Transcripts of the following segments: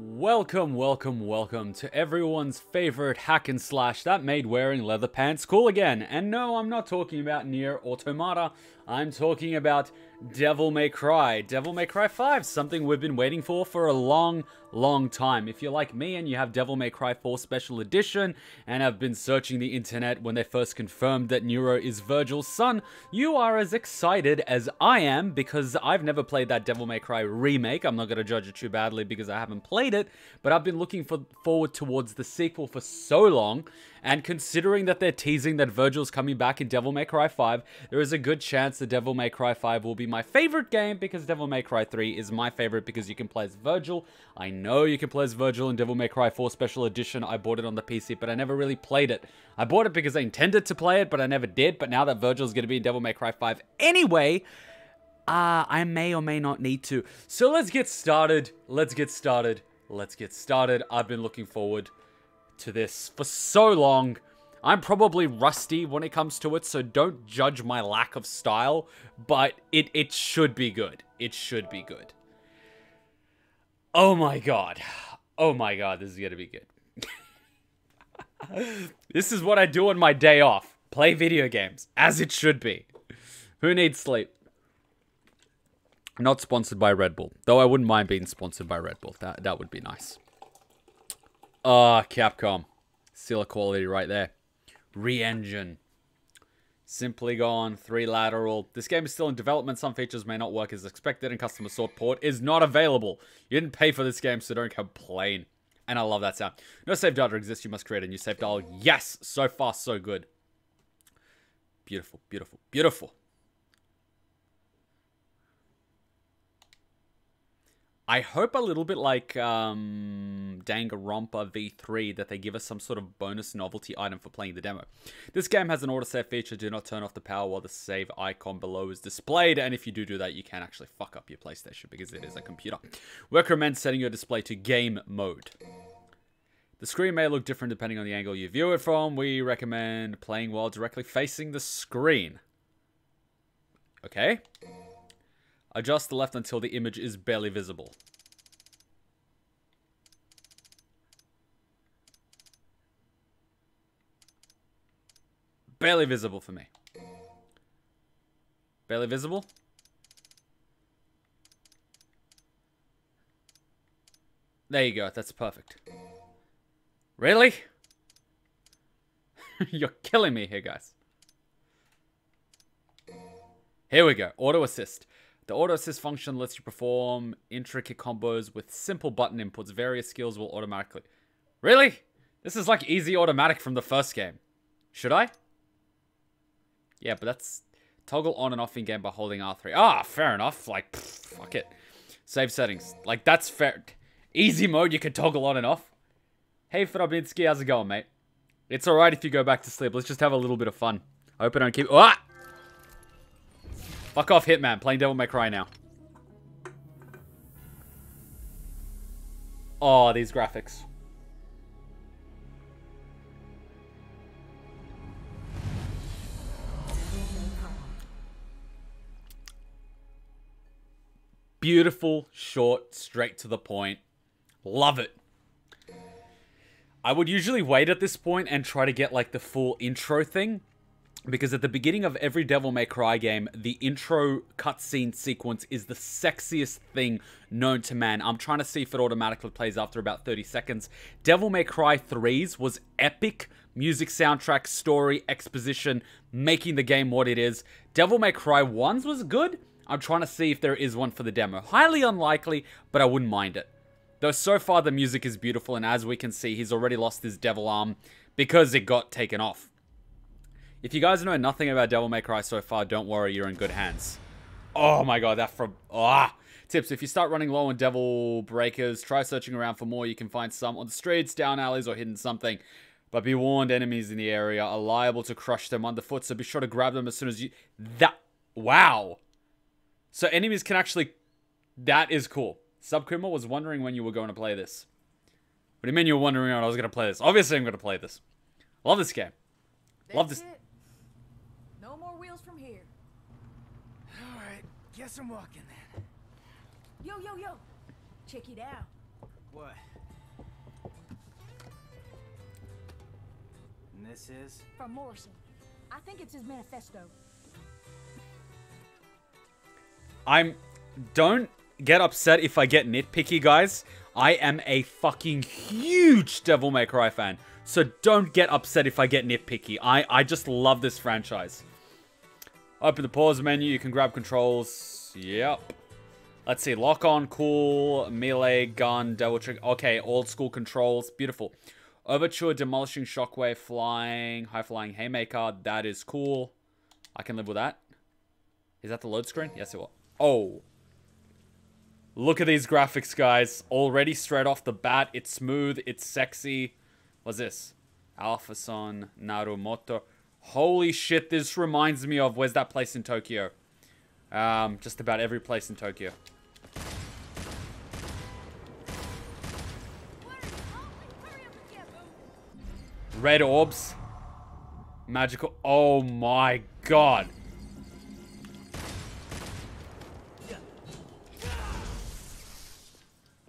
Welcome to everyone's favorite hack and slash that made wearing leather pants cool again. And no, I'm not talking about Nier Automata. I'm talking about Devil May Cry. Devil May Cry 5, something we've been waiting for a long time. If you're like me and you have Devil May Cry 4 Special Edition and have been searching the internet when they first confirmed that Nero is Virgil's son, you are as excited as I am because I've never played that Devil May Cry remake. I'm not going to judge it too badly because I haven't played it, but I've been looking forward towards the sequel for so long, and considering that they're teasing that Virgil's coming back in Devil May Cry 5, there is a good chance that Devil May Cry 5 will be my favorite game because Devil May Cry 3 is my favorite because you can play as Virgil. I know you can play as Virgil in Devil May Cry 4 Special Edition. I bought it on the PC, but I never really played it. I bought it because I intended to play it, but I never did. But now that Virgil's going to be in Devil May Cry 5 anyway, I may or may not need to. So let's get started. Let's get started. I've been looking forward to this for so long. I'm probably rusty when it comes to it, so don't judge my lack of style, but it should be good. It should be good. Oh my god. Oh my god, this is gonna be good. This is what I do on my day off. Play video games, as it should be. Who needs sleep? Not sponsored by Red Bull, though I wouldn't mind being sponsored by Red Bull. That would be nice. Capcom. Seal of quality right there. Re-engine. Simply gone. 3 lateral. This game is still in development. Some features may not work as expected, and customer support is not available. You didn't pay for this game, so don't complain. And I love that sound. No save data exists. You must create a new save file. Yes! So far, so good. Beautiful, beautiful, beautiful. I hope a little bit like Danganronpa V3 that they give us some sort of bonus novelty item for playing the demo. This game has an autosave feature. Do not turn off the power while the save icon below is displayed. And if you do that, you can actually fuck up your PlayStation because it is a computer. We recommend setting your display to game mode. The screen may look different depending on the angle you view it from. We recommend playing while directly facing the screen. Okay. Adjust the left until the image is barely visible. Barely visible for me. Barely visible? There you go, that's perfect. Really? You're killing me here, guys. Here we go, auto assist. The auto assist function lets you perform intricate combos with simple button inputs. Various skills will automatically... Really? This is like easy automatic from the first game. Should I? Yeah, but that's toggle on and off in game by holding R3. Ah, fair enough. Like, fuck it. Save settings. Like, that's fair. Easy mode, you can toggle on and off. Hey, Frabinski, how's it going, mate? It's alright if you go back to sleep. Let's just have a little bit of fun. I hope I don't keep... Ah! Fuck off, Hitman. Playing Devil May Cry now. Oh, these graphics. Beautiful, short, straight to the point. Love it. I would usually wait at this point and try to get like the full intro thing. Because at the beginning of every Devil May Cry game, the intro cutscene sequence is the sexiest thing known to man. I'm trying to see if it automatically plays after about 30 seconds. Devil May Cry 3's was epic. Music, soundtrack, story, exposition, making the game what it is. Devil May Cry 1's was good. I'm trying to see if there is one for the demo. Highly unlikely, but I wouldn't mind it. Though so far the music is beautiful, and as we can see, he's already lost his devil arm because it got taken off. If you guys know nothing about Devil May Cry so far, don't worry, you're in good hands. Oh my god, that from... Tips, if you start running low on devil breakers, try searching around for more. You can find some on the streets, down alleys, or hidden something. But be warned, enemies in the area are liable to crush them underfoot, so be sure to grab them as soon as you... Wow. So enemies can actually... That is cool. Subkuma was wondering when you were going to play this. What do you mean you were wondering when I was going to play this? Obviously I'm going to play this. Love this game. Love this... No more wheels from here. Alright, guess I'm walking then. Yo, check it out. What? And this is? From Morrison. I think it's his manifesto. Don't get upset if I get nitpicky, guys. I am a fucking huge Devil May Cry fan. So don't get upset if I get nitpicky. I just love this franchise. Open the pause menu. You can grab controls. Yep. Let's see. Lock on, cool. Melee, gun, double trigger. Okay, old school controls. Beautiful. Overture, demolishing shockwave, flying, high flying haymaker. That is cool. I can live with that. Is that the load screen? Yes, it will. Oh. Look at these graphics, guys. Already straight off the bat. It's smooth. It's sexy. What's this? Alpha-son, Narumoto. Holy shit, this reminds me of... Where's that place in Tokyo? Just about every place in Tokyo. Red orbs. Magical... Oh my god.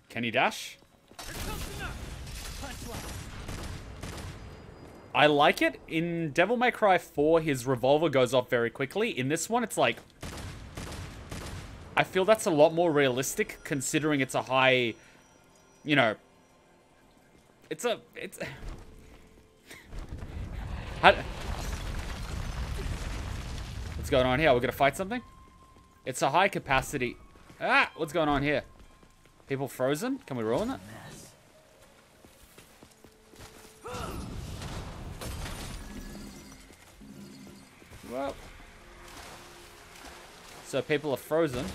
Can he dash? I like it. In Devil May Cry 4, his revolver goes off very quickly. In this one, it's like... I feel that's a lot more realistic, considering it's a high... You know... It's... What's going on here? We're gonna fight something? It's a high capacity... Ah! What's going on here? People frozen? Can we ruin it? Well. So people are frozen.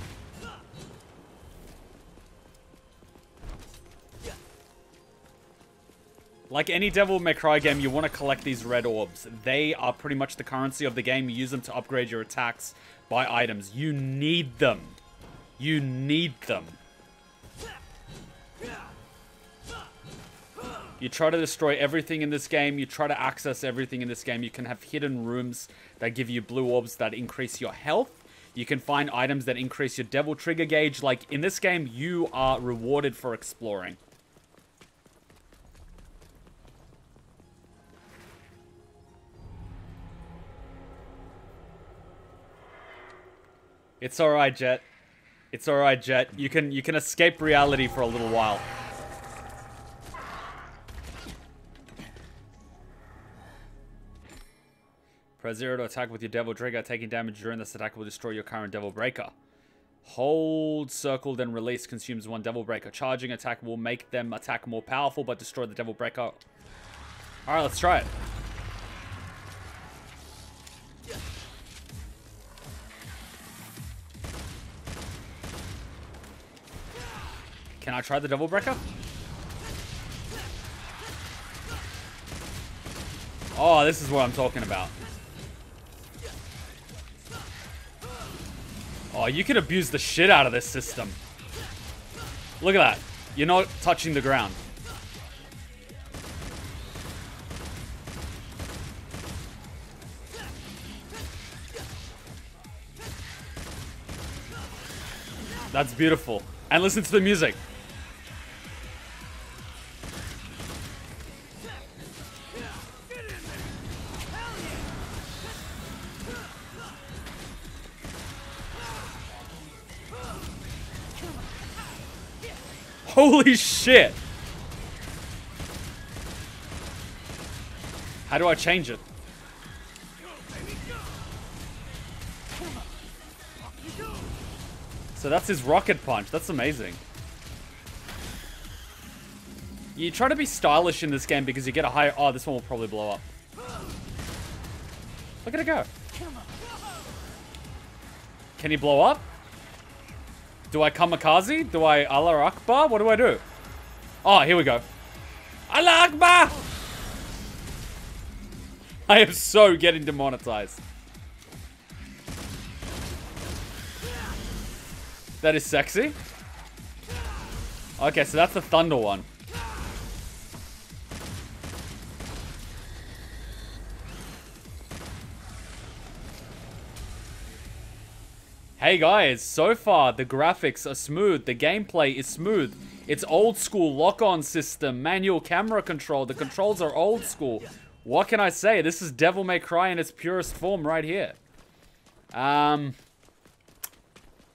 Like any Devil May Cry game, you want to collect these red orbs. They are pretty much the currency of the game. You use them to upgrade your attacks, buy items. You need them. You need them. You try to destroy everything in this game. You try to access everything in this game. You can have hidden rooms that give you blue orbs that increase your health. You can find items that increase your devil trigger gauge. Like, in this game, you are rewarded for exploring. It's alright, Jet. It's alright, Jet. You can escape reality for a little while. Press 0 to attack with your Devil Trigger. Taking damage during this attack will destroy your current Devil Breaker. Hold circle, then release consumes 1 Devil Breaker. Charging attack will make them attack more powerful, but destroy the Devil Breaker. Alright, let's try it. Can I try the Devil Breaker? Oh, this is what I'm talking about. Oh, you can abuse the shit out of this system. Look at that. You're not touching the ground. That's beautiful. And listen to the music. Holy shit! How do I change it? So that's his rocket punch. That's amazing. You try to be stylish in this game because you get a higher... Oh, this one will probably blow up. Look at it go. Can he blow up? Do I kamikaze? Do I Allah Akbar? What do I do? Oh, here we go. Allah Akbar! I am so getting demonetized. That is sexy. Okay, so that's the thunder one. Hey guys, so far the graphics are smooth, the gameplay is smooth. It's old school lock-on system, manual camera control. The controls are old school. What can I say? This is Devil May Cry in its purest form right here.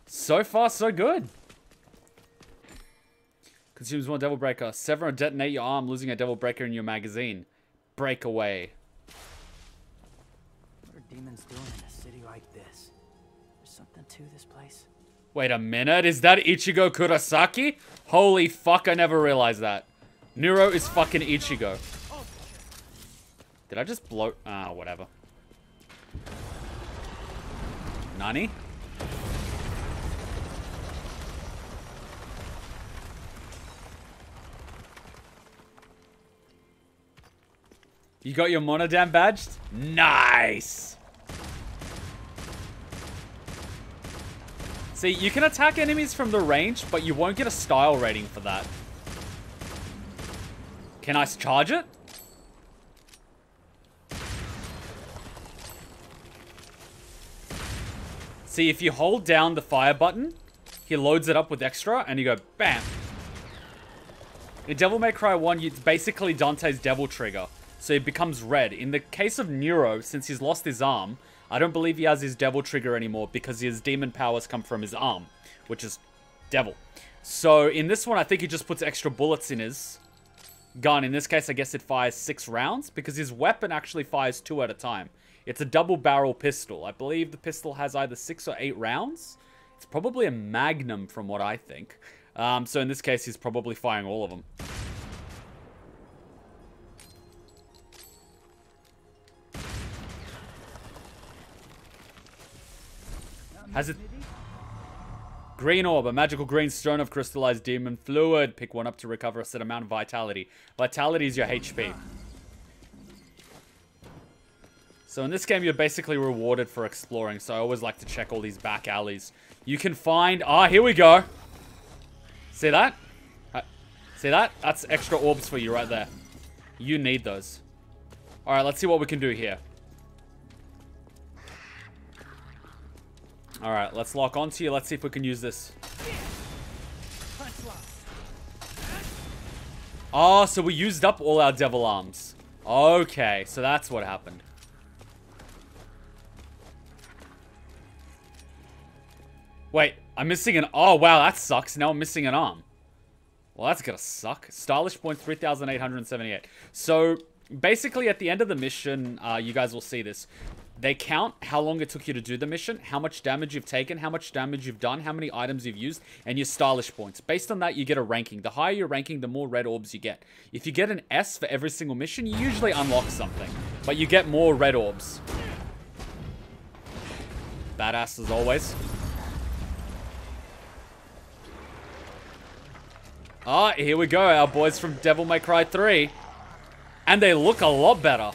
So far, so good. Consumes one Devil Breaker. Sever or detonate your arm, losing a Devil Breaker in your magazine. Break away. What are demons doing in a city like this? There's something to this place. Wait a minute, is that Ichigo Kurosaki? Holy fuck, I never realized that. Nero is fucking Ichigo. Did I just blow? Ah, whatever. Nani? You got your Monodam badged? Nice! See, you can attack enemies from the range, but you won't get a style rating for that. Can I charge it? See, if you hold down the fire button, he loads it up with extra, and you go, bam. In Devil May Cry 1, it's basically Dante's Devil Trigger, so it becomes red. In the case of Nero, since he's lost his arm, I don't believe he has his Devil Trigger anymore because his demon powers come from his arm, which is Devil. So in this one, I think he just puts extra bullets in his gun. In this case, I guess it fires 6 rounds because his weapon actually fires 2 at a time. It's a double barrel pistol. I believe the pistol has either 6 or 8 rounds. It's probably a Magnum from what I think. So in this case, he's probably firing all of them. Has it... Green orb, a magical green stone of crystallized demon fluid. Pick one up to recover a set amount of vitality. Vitality is your HP. So in this game, you're basically rewarded for exploring. So I always like to check all these back alleys. You can find... Ah, here we go. See that? See that? That's extra orbs for you right there. You need those. Alright, let's see what we can do here. Alright, let's lock onto you. Let's see if we can use this. Oh, so we used up all our devil arms. Okay, so that's what happened. Wait, I'm missing an... Oh, wow, that sucks. Now I'm missing an arm. Well, that's gonna suck. Stylish points, 3,878. So, basically, at the end of the mission, you guys will see this. They count how long it took you to do the mission, how much damage you've taken, how much damage you've done, how many items you've used, and your stylish points. Based on that, you get a ranking. The higher your ranking, the more red orbs you get. If you get an S for every single mission, you usually unlock something. But you get more red orbs. Badass as always. Ah, here we go. Our boys from Devil May Cry 3. And they look a lot better.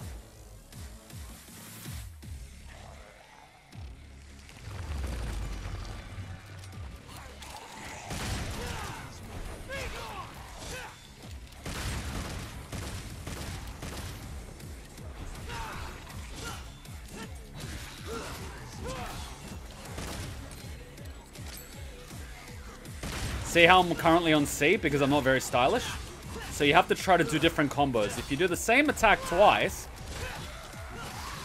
See how I'm currently on C because I'm not very stylish? So you have to try to do different combos. If you do the same attack twice,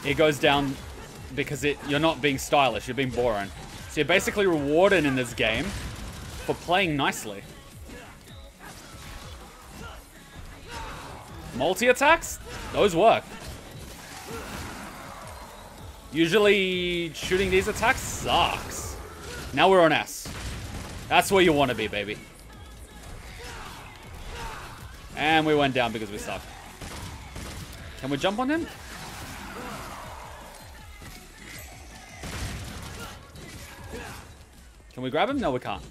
it goes down because you're not being stylish, you're being boring. So you're basically rewarded in this game for playing nicely. Multi-attacks? Those work. Usually shooting these attacks sucks. Now we're on S. That's where you want to be, baby. And we went down because we suck. Can we jump on him? Can we grab him? No, we can't.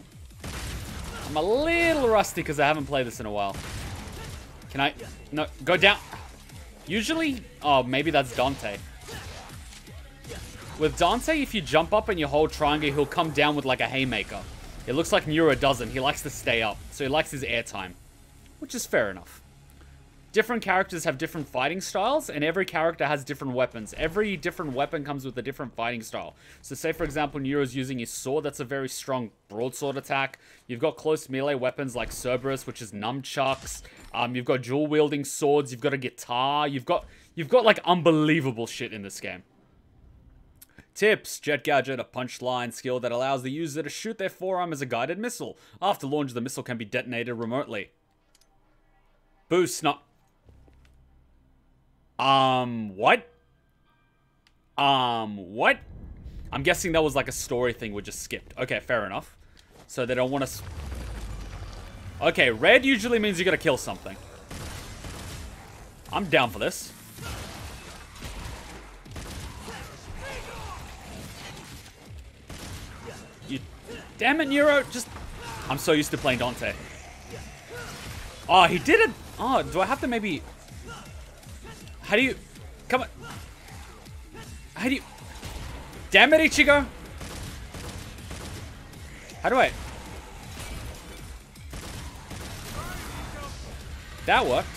I'm a little rusty because I haven't played this in a while. Can I? No, go down. Usually, oh, maybe that's Dante. With Dante, if you jump up and you hold triangle, he'll come down with like a haymaker. It looks like Nero doesn't. He likes to stay up. So he likes his airtime. Which is fair enough. different characters have different fighting styles, and every character has different weapons. Every different weapon comes with a different fighting style. So say, for example, Nero's using his sword. That's a very strong broadsword attack. You've got close melee weapons like Cerberus, which is nunchucks. You've got dual-wielding swords. You've got a guitar. You've got like unbelievable shit in this game. Tips: Jet Gadget, a punchline skill that allows the user to shoot their forearm as a guided missile. After launch, the missile can be detonated remotely. Boost, not... what? What? I'm guessing that was like a story thing we just skipped. Okay, fair enough. So they don't want us... Okay, red usually means you gotta kill something. I'm down for this. You... Damn it, Nero! Just... I'm so used to playing Dante. Oh, he did it! Oh, do I have to maybe... How do you... Come on. How do you... Damn it, Ichigo! How do I... That worked.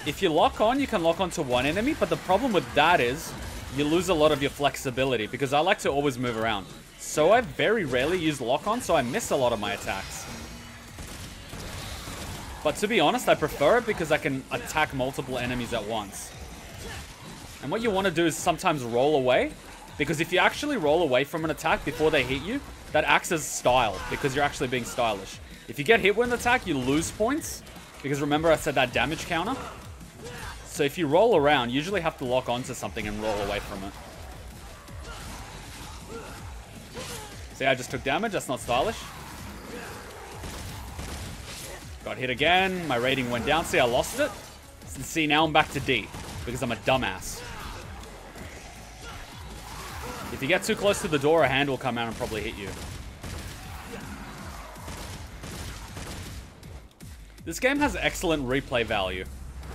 If you lock on, you can lock onto one enemy, but the problem with that is you lose a lot of your flexibility, because I like to always move around. So I very rarely use lock on, so I miss a lot of my attacks. But to be honest, I prefer it because I can attack multiple enemies at once. And what you want to do is sometimes roll away, because if you actually roll away from an attack before they hit you, that acts as style, because you're actually being stylish. If you get hit with an attack, you lose points, because remember I said that damage counter? So if you roll around, you usually have to lock onto something and roll away from it. See, I just took damage, that's not stylish. Got hit again, my rating went down. See, I lost it. See, now I'm back to D, because I'm a dumbass. If you get too close to the door, a hand will come out and probably hit you. This game has excellent replay value,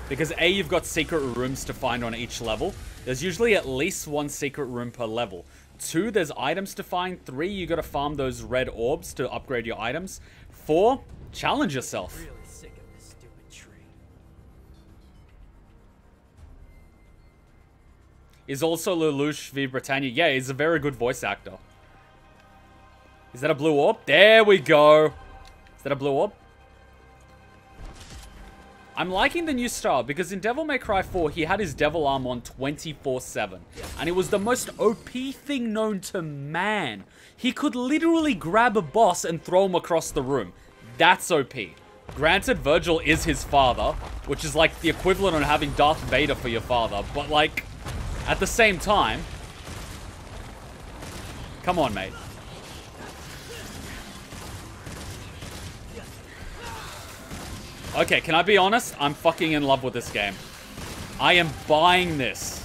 because A, you've got secret rooms to find on each level. There's usually at least one secret room per level. 2, there's items to find. 3, you gotta farm those red orbs to upgrade your items. 4, challenge yourself. Really sick of this stupid tree. Is also Lelouch v Britannia. Yeah, he's a very good voice actor. Is that a blue orb? There we go. Is that a blue orb? I'm liking the new style, because in Devil May Cry 4, he had his devil arm on 24/7. And it was the most OP thing known to man. He could literally grab a boss and throw him across the room. That's OP. Granted, Virgil is his father, which is like the equivalent of having Darth Vader for your father. But like, at the same time... Come on, mate. Okay, can I be honest? I'm fucking in love with this game. I am buying this.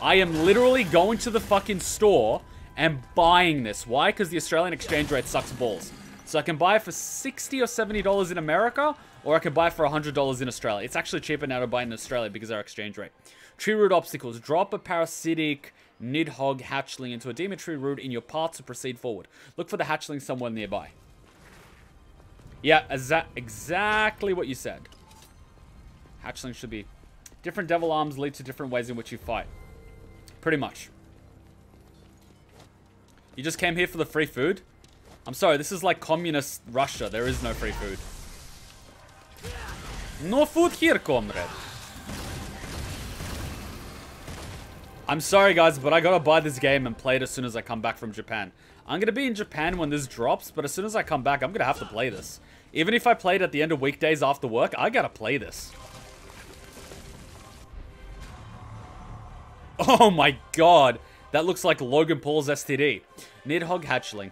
I am literally going to the fucking store and buying this. Why? Because the Australian exchange rate sucks balls. So I can buy it for $60 or $70 in America, or I can buy it for $100 in Australia. It's actually cheaper now to buy in Australia because of our exchange rate. Tree root obstacles. Drop a parasitic Nidhogg hatchling into a demon tree root in your path to proceed forward. Look for the hatchling somewhere nearby. Yeah, exactly what you said. Hatchling should be... Different devil arms lead to different ways in which you fight. Pretty much. You just came here for the free food? I'm sorry, this is like communist Russia. There is no free food. No food here, comrade. I'm sorry, guys, but I gotta buy this game and play it as soon as I come back from Japan. I'm gonna be in Japan when this drops, but as soon as I come back, I'm gonna have to play this. Even if I play it at the end of weekdays after work, I gotta play this. Oh my god. That looks like Logan Paul's STD. Nidhogg hatchling.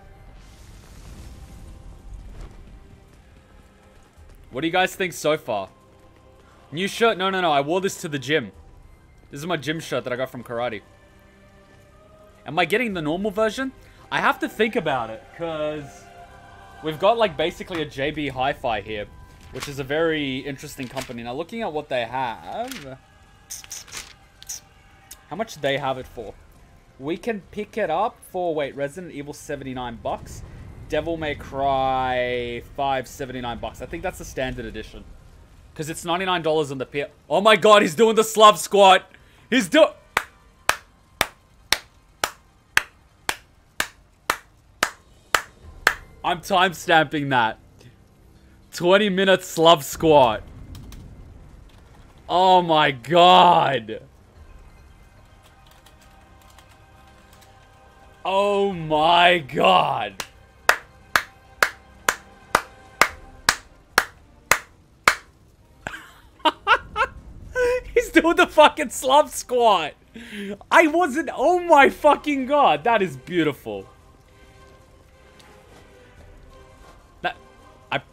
What do you guys think so far? New shirt? No, I wore this to the gym. This is my gym shirt that I got from karate. Am I getting the normal version? I have to think about it, because we've got like basically a JB Hi-Fi here, which is a very interesting company. Now looking at what they have, how much do they have it for? We can pick it up for, wait, Resident Evil $79. Devil May Cry 5, 79 bucks. I think that's the standard edition. Because it's $99 on the PS. Oh my god, he's doing the Slav squat. He's doing... I'm timestamping that. 20-minute Slav squat. Oh my god. Oh my god. He's doing the fucking Slav squat. I wasn't... Oh my fucking god. That is beautiful.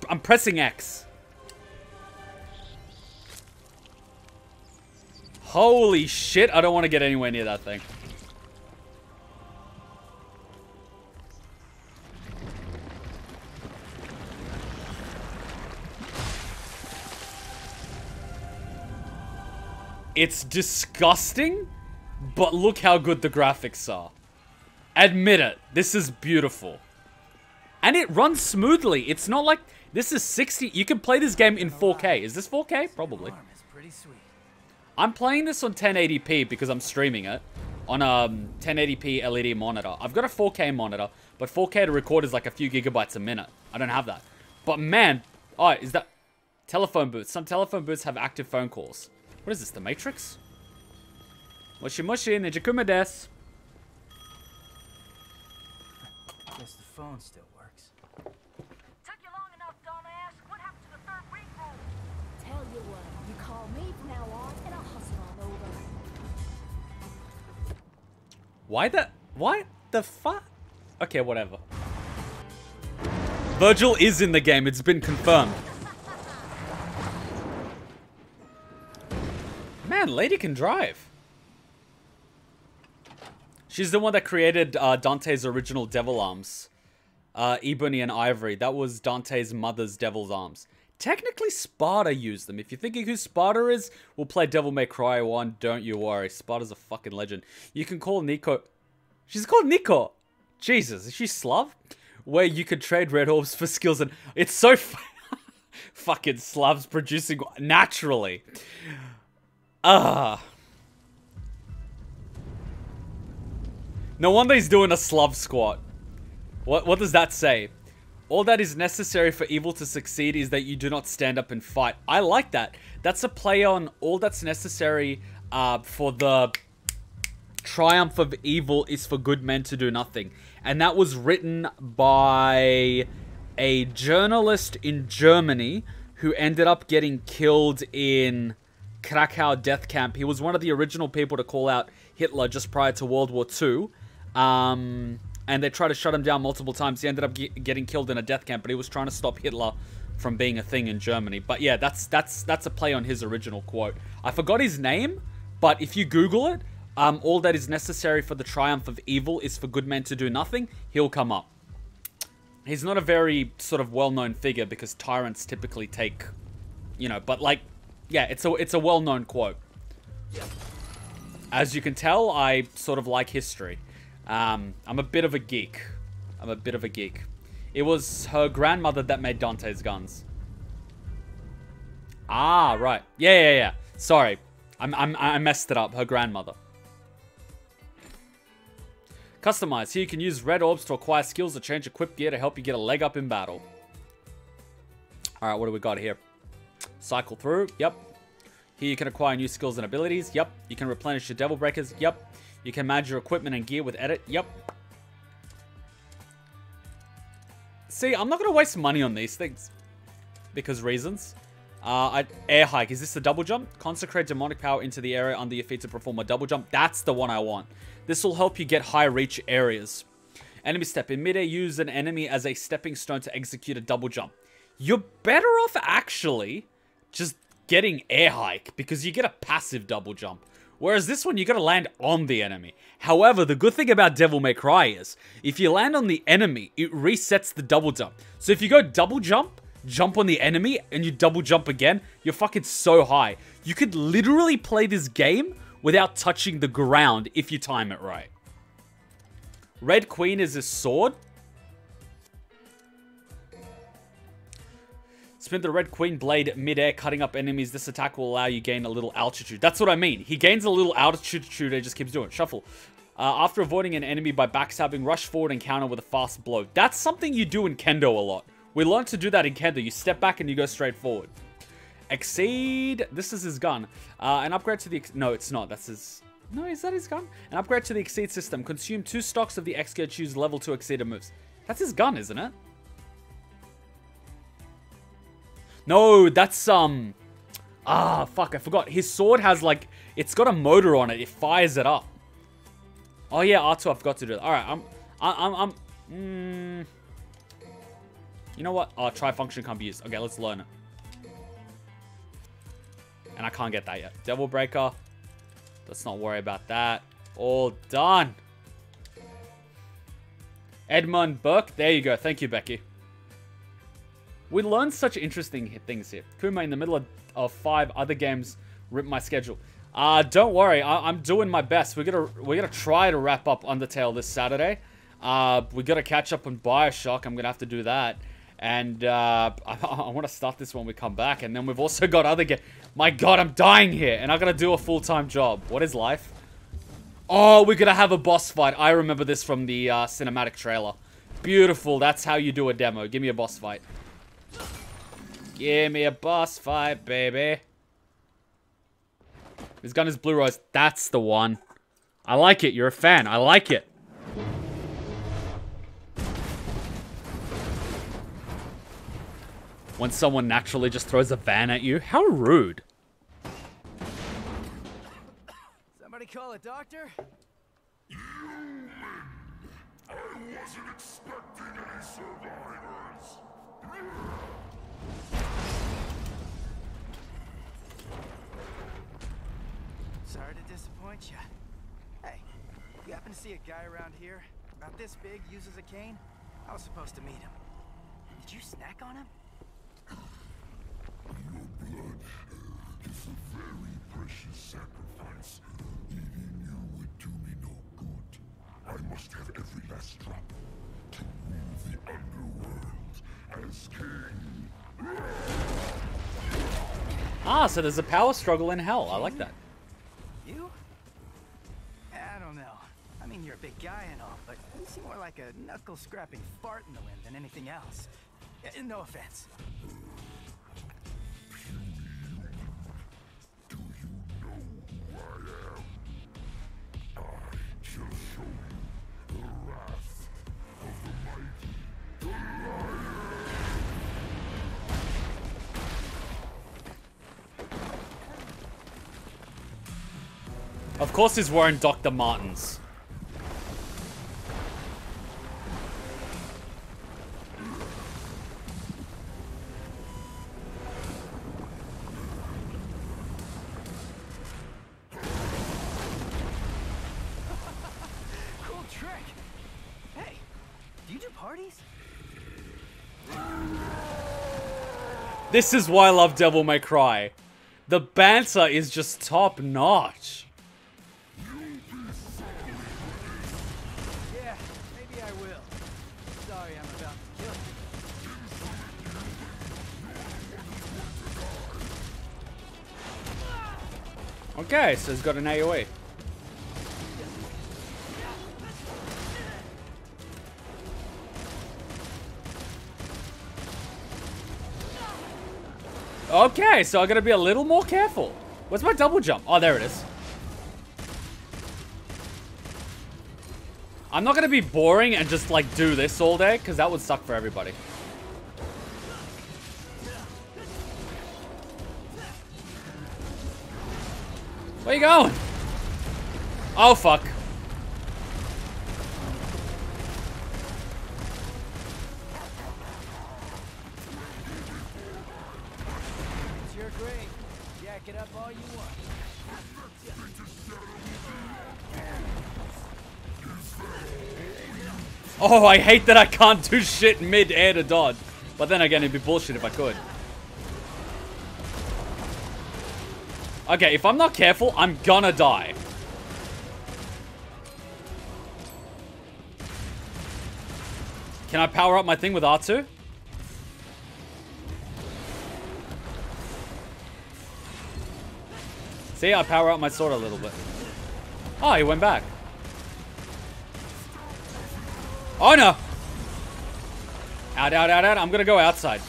I'm pressing X. Holy shit, I don't want to get anywhere near that thing. It's disgusting, but look how good the graphics are. Admit it, this is beautiful. And it runs smoothly. It's not like... This is 60... You can play this game in 4K. Is this 4K? Probably. I'm playing this on 1080p because I'm streaming it. On a 1080p LED monitor. I've got a 4K monitor. But 4K to record is like a few gigabytes a minute. I don't have that. But man... Oh, is that... Telephone booths. Some telephone booths have active phone calls. What is this? The Matrix? Moshi moshi, Nijakuma desu. Guess the phone still works. Took you long enough, dumbass. What happened to the third reboot? Tell you what, you call me from now on, and I'll hustle on over. Why the fuck? Okay, whatever. Virgil is in the game. It's been confirmed. Man, lady can drive. She's the one that created Dante's original devil arms. Ebony and Ivory. That was Dante's mother's devil's arms. Technically, Sparta used them. If you're thinking who Sparta is, we'll play Devil May Cry 1. Don't you worry. Sparta's a fucking legend. You can call Nico... She's called Nico. Jesus, is she Slav? Where you could trade red orbs for skills and... It's so... fucking Slavs producing naturally. No wonder he's doing a Slav squat. What does that say? All that is necessary for evil to succeed is that you do not stand up and fight. I like that. That's a play on all that's necessary for the triumph of evil is for good men to do nothing. And that was written by a journalist in Germany who ended up getting killed in Krakow death camp. He was one of the original people to call out Hitler just prior to World War II. And they tried to shut him down multiple times. He ended up getting killed in a death camp, but he was trying to stop Hitler from being a thing in Germany. But yeah, that's a play on his original quote. I forgot his name, but if you Google it, all that is necessary for the triumph of evil is for good men to do nothing, he'll come up. He's not a very sort of well-known figure because tyrants typically take, you know, but like, yeah, it's a well-known quote. As you can tell, I sort of like history. I'm a bit of a geek. It was her grandmother that made Dante's guns. Ah, right. Yeah. Sorry. I messed it up. Her grandmother. Customize. Here you can use red orbs to acquire skills or change equip gear to help you get a leg up in battle. Alright, what do we got here? Cycle through. Yep. Here you can acquire new skills and abilities. Yep. You can replenish your devil breakers. Yep. You can manage your equipment and gear with edit. Yep. See, I'm not going to waste money on these things. Because reasons. Air hike. Is this the double jump? Consecrate demonic power into the area under your feet to perform a double jump. That's the one I want. This will help you get high reach areas. Enemy step. In midair, use an enemy as a stepping stone to execute a double jump. You're better off actually just getting air hike because you get a passive double jump. Whereas this one, you gotta land on the enemy. However, the good thing about Devil May Cry is, if you land on the enemy, it resets the double jump. So if you go double jump, jump on the enemy, and you double jump again, you're fucking so high. You could literally play this game without touching the ground if you time it right. Red Queen is a sword. Spin the Red Queen blade mid-air, cutting up enemies. This attack will allow you gain a little altitude. That's what I mean. He gains a little altitude and just keeps doing it. Shuffle. After avoiding an enemy by backstabbing, rush forward and counter with a fast blow. That's something you do in Kendo a lot. We learned to do that in Kendo. You step back and you go straight forward. Exceed. This is his gun. An upgrade to the... No, it's not. That's his... No, is that his gun? An upgrade to the Exceed system. Consume 2 stocks of the X-Gear. Choose level 2 Exceeder moves. That's his gun, isn't it? No, that's... Ah, fuck. I forgot. His sword has, like... It's got a motor on it. It fires it up. Oh yeah, R2, I forgot to do that. Alright, you know what? Oh, tri-function can't be used. Okay, let's learn it. And I can't get that yet. Devil Breaker. Let's not worry about that. All done. Edmund Burke. There you go. Thank you, Becky. We learned such interesting things here. Kuma in the middle of 5 other games ripped my schedule. Don't worry, I'm doing my best. We're gonna try to wrap up Undertale this Saturday. We gotta catch up on Bioshock. I'm gonna have to do that, and I want to start this when we come back. And then we've also got other games. My God, I'm dying here, and I gotta do a full-time job. What is life? Oh, we're gonna have a boss fight. I remember this from the cinematic trailer. Beautiful. That's how you do a demo. Give me a boss fight. Give me a boss fight, baby. His gun is Blue Rose. That's the one. I like it. You're a fan. I like it. When someone naturally just throws a van at you. How rude. Somebody call a doctor? Human! I wasn't expecting any survivors. Sorry to disappoint you. Hey, you happen to see a guy around here about this big uses a cane? I was supposed to meet him. Did you snack on him? Your blood is a very precious sacrifice. Eating you would do me no good. I must have every last drop to rule the underworld as king. Ah, so there's a power struggle in hell. I like that. You? I don't know. I mean, you're a big guy and all, but you seem more like a knuckle-scrapping fart in the wind than anything else. No offense. Do you know who I am? I shall show you the wrath of the mighty Of course he's wearing Dr. Martens. Cool trick. Hey, do you do parties? This is why I love Devil May Cry. The banter is just top notch. Yeah, maybe I will. Sorry, I'm about to kill you. Okay, so he's got an AoE. Okay, so I gotta be a little more careful. Where's my double jump? Oh, there it is. I'm not gonna be boring and just like do this all day, because that would suck for everybody. Where you going? Oh, fuck. It's your grave. Jack it up all you want. Oh, I hate that I can't do shit mid-air to dodge. But then again, it'd be bullshit if I could. Okay, if I'm not careful, I'm gonna die. Can I power up my thing with R2? See, I power up my sword a little bit. Oh, he went back. Oh no! Out, out, out, out. I'm gonna go outside.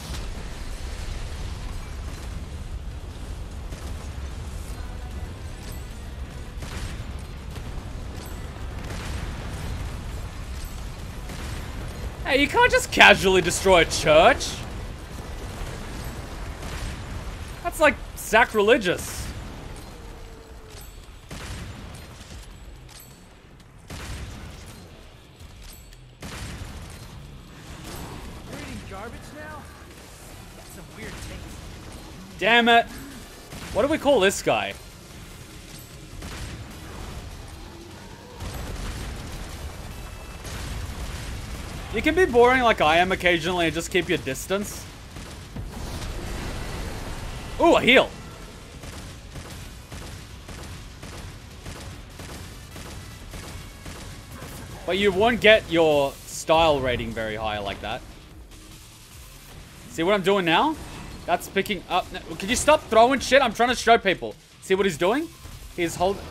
Hey, you can't just casually destroy a church. That's like sacrilegious. You're eating garbage now? That's some weird taste. Damn it. What do we call this guy? You can be boring like I am occasionally and just keep your distance. Ooh, a heal. But you won't get your style rating very high like that. See what I'm doing now? That's picking up. Can you stop throwing shit? I'm trying to show people. See what he's doing? He's holding.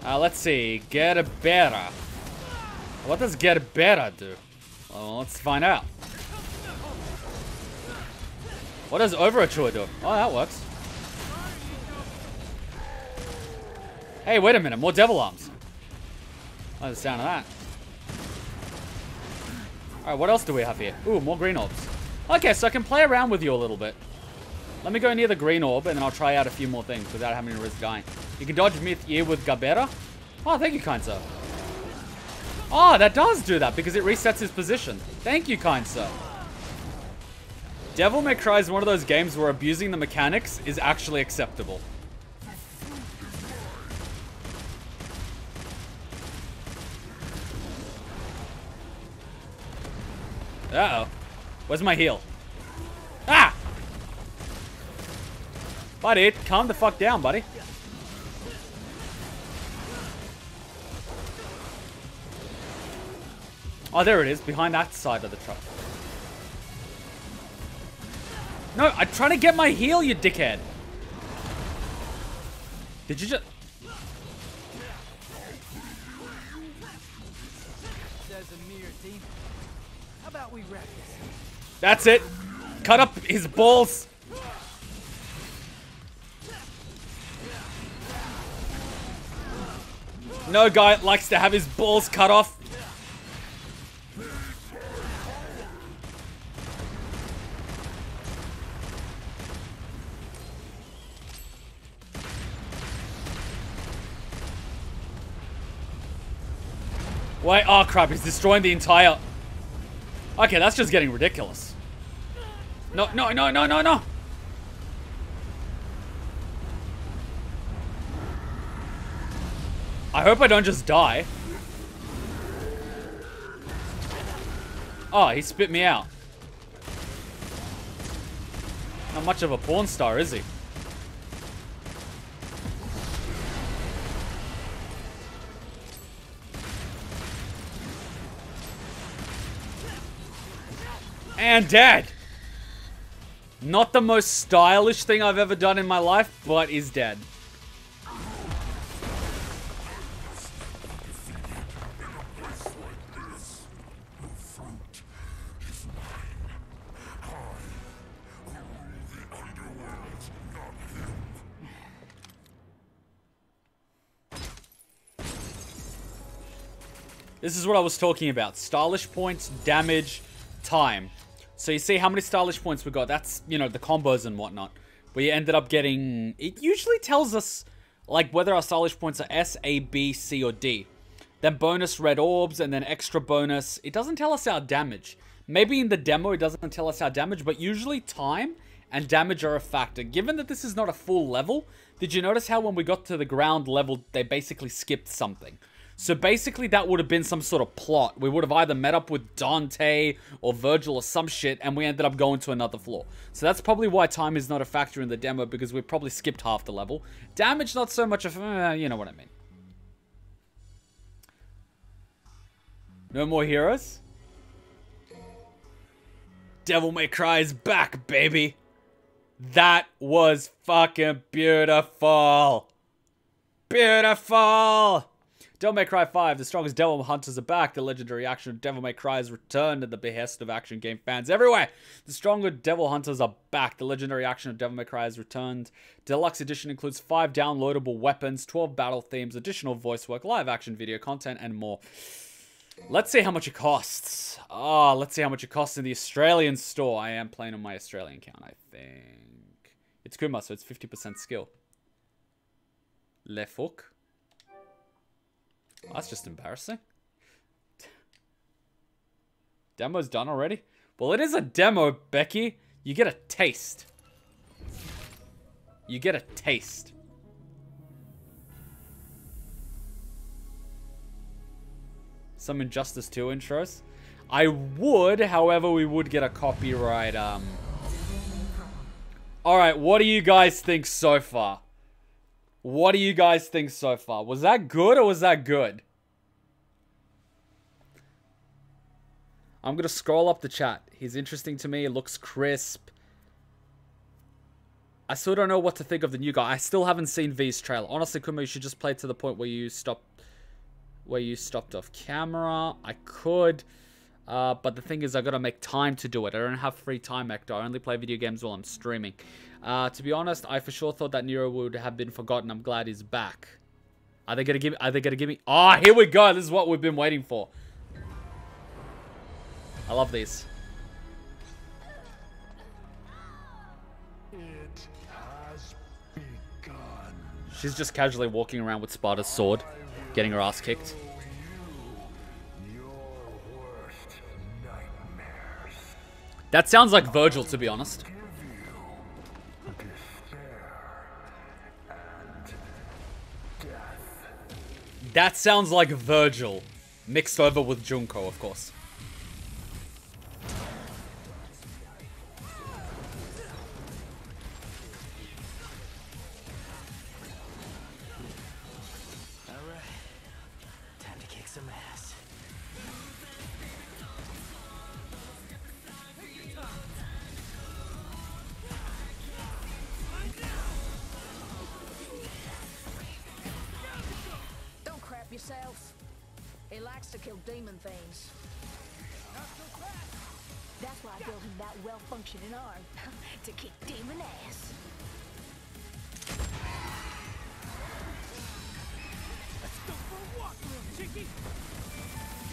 Let's see. Get better. What does get better do? Well, let's find out. What does Overachiever do? Oh, that works. Hey, wait a minute. More devil arms. I like the sound of that. Alright, what else do we have here? Ooh, more green orbs. Okay, so I can play around with you a little bit. Let me go near the green orb, and then I'll try out a few more things without having to risk dying. You can dodge mid-ear with Gabera. Oh, thank you, kind sir. Oh, that does do that, because it resets his position. Thank you, kind sir. Devil May Cry is one of those games where abusing the mechanics is actually acceptable. Uh-oh. Where's my heal? Ah! Buddy, calm the fuck down, buddy. Oh, there it is, behind that side of the truck. No, I'm trying to get my heal, you dickhead. Did you just... How about we wrap this? That's it. Cut up his balls. No guy likes to have his balls cut off. Wait, oh crap, he's destroying the entire... Okay, that's just getting ridiculous. No, no, no, no, no, no! I hope I don't just die. Oh, he spit me out. Not much of a porn star, is he? And dead. Not the most stylish thing I've ever done in my life, but is dead. This is what I was talking about. Stylish points, damage, time. So you see how many stylish points we got. That's, you know, the combos and whatnot. We ended up getting... It usually tells us, like, whether our stylish points are S, A, B, C, or D. Then bonus red orbs, and then extra bonus. It doesn't tell us our damage. Maybe in the demo it doesn't tell us our damage, but usually time and damage are a factor. Given that this is not a full level, did you notice how when we got to the ground level, they basically skipped something? So basically that would have been some sort of plot. We would have either met up with Dante or Virgil or some shit, and we ended up going to another floor. So that's probably why time is not a factor in the demo, because we probably skipped half the level. Damage, not so much of, you know what I mean. No more heroes? Devil May Cry is back, baby. That was fucking beautiful. Beautiful. Devil May Cry 5, the strongest devil hunters are back. The legendary action of Devil May Cry has returned at the behest of action game fans everywhere. The stronger devil hunters are back. The legendary action of Devil May Cry has returned. Deluxe edition includes 5 downloadable weapons, 12 battle themes, additional voice work, live action video content, and more. Let's see how much it costs. Oh, let's see how much it costs in the Australian store. I am playing on my Australian account, I think. It's Kuma, so it's 50% skill. Le fuck. Oh, that's just embarrassing. Demo's done already? Well, it is a demo, Becky. You get a taste. You get a taste. Some Injustice 2 intros. I would, however, we would get a copyright, Alright, what do you guys think so far? What do you guys think so far? Was that good or was that good? I'm gonna scroll up the chat. He's interesting to me. It looks crisp. I still don't know what to think of the new guy. I still haven't seen V's trailer. Honestly, Kuma, you should just play to the point where you stopped off camera. I could. But the thing is, I gotta make time to do it. I don't have free time, Ecto. I only play video games while I'm streaming. To be honest, I for sure thought that Nero would have been forgotten. I'm glad he's back. Are they gonna give me? Oh, here we go. This is what we've been waiting for. I love these. It has begun. She's just casually walking around with Sparta's sword, getting her ass kicked. That sounds like Virgil, to be honest. That sounds like Virgil, mixed over with Junko, of course. Alright. Time to kick some ass. Don't crap yourself. He likes to kill demon things. That's why I built him that well-functioning arm. To kick demon ass.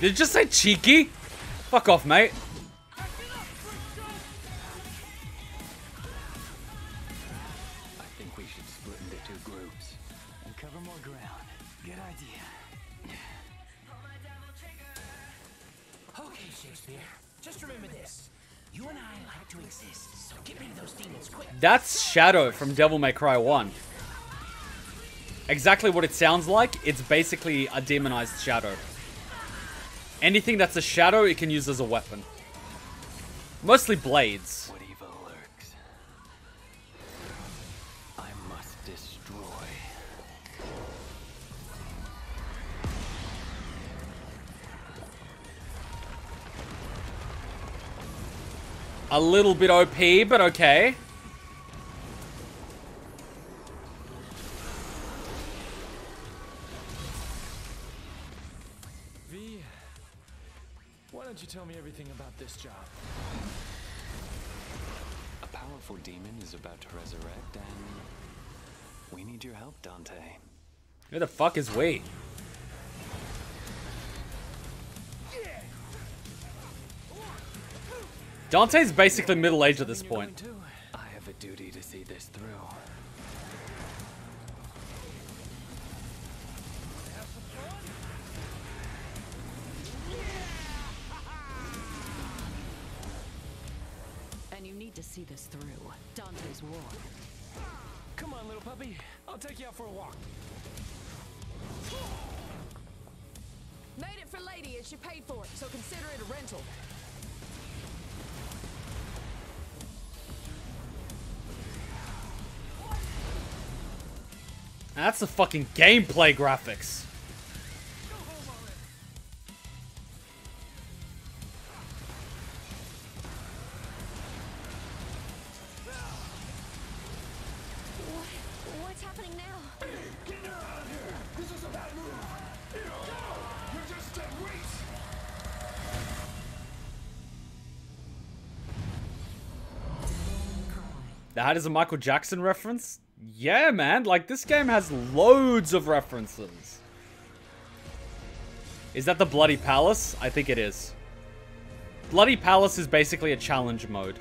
Did you just say cheeky? Fuck off, mate. I think we should split into 2 groups and cover more ground. Good idea. Okay, Shakespeare. Just remember this. You and I like to exist, so get rid of those demons quick. That's Shadow from Devil May Cry 1. Exactly what it sounds like. It's basically a demonized shadow. Anything that's a shadow, it can use as a weapon. Mostly blades. What evil lurks? I must destroy. A little bit OP, but okay. V, why don't you tell me everything about this job? A powerful demon is about to resurrect, and we need your help, Dante. Who the fuck is we? Dante's basically middle-aged at this point. I have a duty to see this through. And you need to see this through. Dante's war. Come on, little puppy. I'll take you out for a walk. Made it for Lady and she paid for it, so consider it a rental. That's the fucking gameplay graphics. That is a Michael Jackson reference? Yeah, man. Like, this game has loads of references. Is that the Bloody Palace? I think it is. Bloody Palace is basically a challenge mode.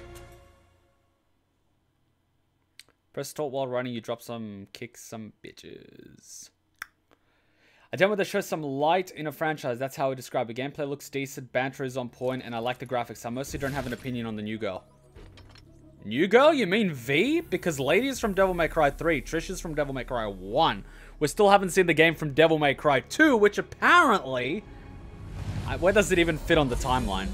Press talk while running, you drop some, kick some bitches. A demo that shows some light in a franchise, that's how I describe it. Gameplay looks decent, banter is on point, and I like the graphics. I mostly don't have an opinion on the new girl. New girl? You mean V? Because Lady is from Devil May Cry 3, Trish is from Devil May Cry 1. We still haven't seen the game from Devil May Cry 2, which apparently... where does it even fit on the timeline?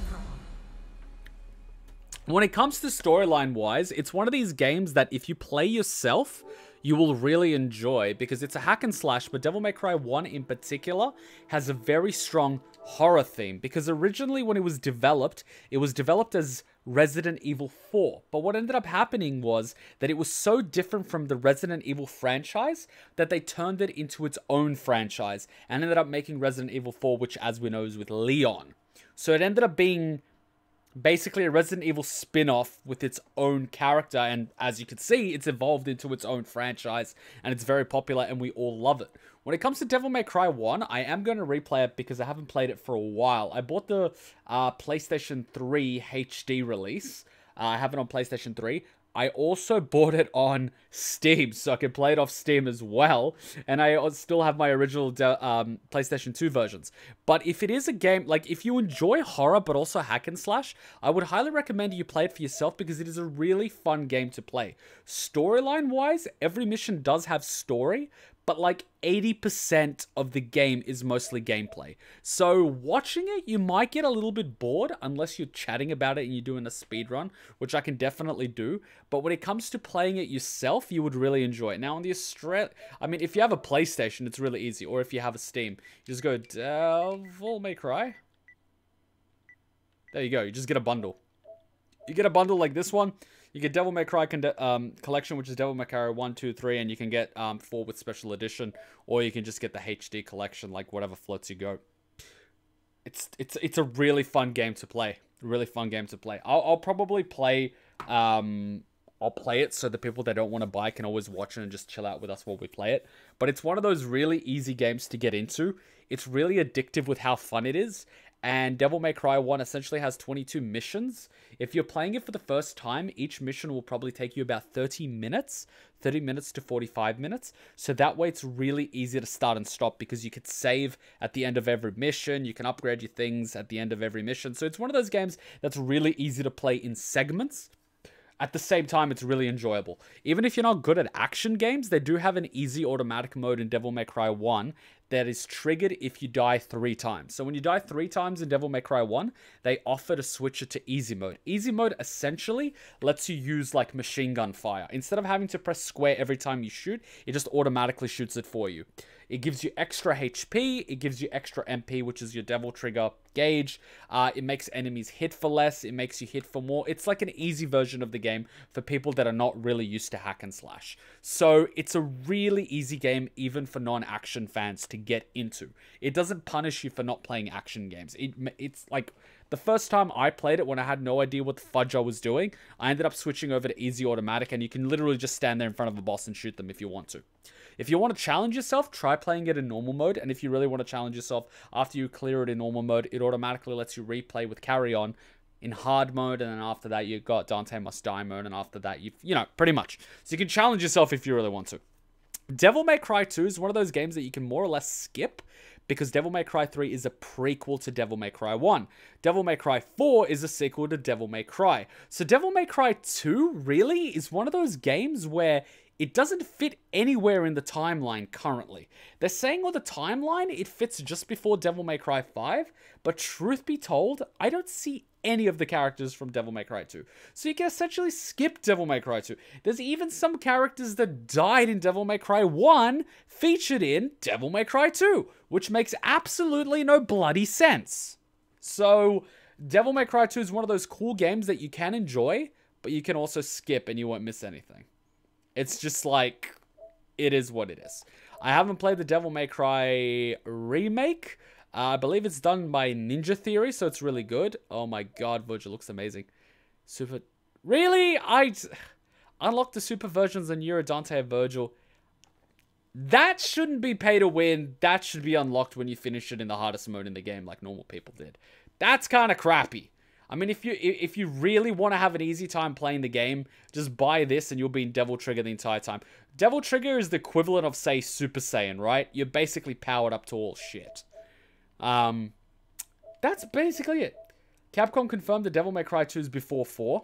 When it comes to storyline-wise, it's one of these games that if you play yourself, you will really enjoy, because it's a hack and slash, but Devil May Cry 1 in particular has a very strong horror theme, because originally when it was developed as Resident Evil 4, but what ended up happening was that it was so different from the Resident Evil franchise that they turned it into its own franchise, and ended up making Resident Evil 4, which as we know is with Leon. So it ended up being basically a Resident Evil spin-off with its own character, and as you can see, it's evolved into its own franchise, and it's very popular, and we all love it. When it comes to Devil May Cry 1, I am going to replay it because I haven't played it for a while. I bought the PlayStation 3 HD release. I have it on PlayStation 3. I also bought it on Steam, so I can play it off Steam as well. And I still have my original PlayStation 2 versions. But if it is a game, like if you enjoy horror but also hack and slash, I would highly recommend you play it for yourself because it is a really fun game to play. Storyline-wise, every mission does have story, but like 80% of the game is mostly gameplay. So watching it, you might get a little bit bored unless you're chatting about it and you're doing a speed run, which I can definitely do. But when it comes to playing it yourself, you would really enjoy it. Now on the I mean, if you have a PlayStation, it's really easy. Or if you have a Steam, you just go Devil May Cry. There you go. You just get a bundle. You get a bundle like this one. You get Devil May Cry Collection, which is Devil May Cry 1, 2, 3, and you can get 4 with Special Edition, or you can just get the HD Collection, like whatever floats you go. It's a really fun game to play. Really fun game to play. I'll probably play, I'll play it so the people that don't want to buy can always watch it and just chill out with us while we play it. But it's one of those really easy games to get into. It's really addictive with how fun it is. And Devil May Cry 1 essentially has 22 missions. If you're playing it for the first time, each mission will probably take you about 30 minutes to 45 minutes. So that way it's really easy to start and stop because you could save at the end of every mission. You can upgrade your things at the end of every mission. So it's one of those games that's really easy to play in segments. At the same time, it's really enjoyable. Even if you're not good at action games, they do have an easy automatic mode in Devil May Cry 1 that is triggered if you die 3 times. So when you die 3 times in Devil May Cry 1, they offer to switch it to easy mode. Easy mode essentially lets you use like machine gun fire. Instead of having to press square every time you shoot, it just automatically shoots it for you. It gives you extra HP, it gives you extra MP, which is your devil trigger gauge. It makes enemies hit for less, it makes you hit for more. It's like an easy version of the game for people that are not really used to hack and slash. So it's a really easy game even for non-action fans to get into. It doesn't punish you for not playing action games. It's like the first time I played it when I had no idea what the fudge I was doing, I ended up switching over to easy automatic, and you can literally just stand there in front of a boss and shoot them if you want to. If you want to challenge yourself, try playing it in normal mode, and if you really want to challenge yourself, after you clear it in normal mode, it automatically lets you replay with carry on in hard mode, and then after that you've got Dante Must Die mode, and after that you know, pretty much. So you can challenge yourself if you really want to. Devil May Cry 2 is one of those games that you can more or less skip, because Devil May Cry 3 is a prequel to Devil May Cry 1. Devil May Cry 4 is a sequel to Devil May Cry. So Devil May Cry 2 really is one of those games where it doesn't fit anywhere in the timeline currently. They're saying on the timeline it fits just before Devil May Cry 5, but truth be told, I don't see any of the characters from Devil May Cry 2. So you can essentially skip Devil May Cry 2. There's even some characters that died in Devil May Cry 1 featured in Devil May Cry 2, which makes absolutely no bloody sense. So Devil May Cry 2 is one of those cool games that you can enjoy, but you can also skip and you won't miss anything. It's just like, it is what it is. I haven't played the Devil May Cry remake. I believe it's done by Ninja Theory, so it's really good. Oh my god, Virgil looks amazing. Super. Really? unlock the super versions of Nero, Dante, and Virgil. That shouldn't be pay to win. That should be unlocked when you finish it in the hardest mode in the game like normal people did. That's kind of crappy. I mean, if you really want to have an easy time playing the game, just buy this and you'll be in Devil Trigger the entire time. Devil Trigger is the equivalent of, say, Super Saiyan, right? You're basically powered up to all shit. That's basically it. Capcom confirmed the Devil May Cry 2 is before 4.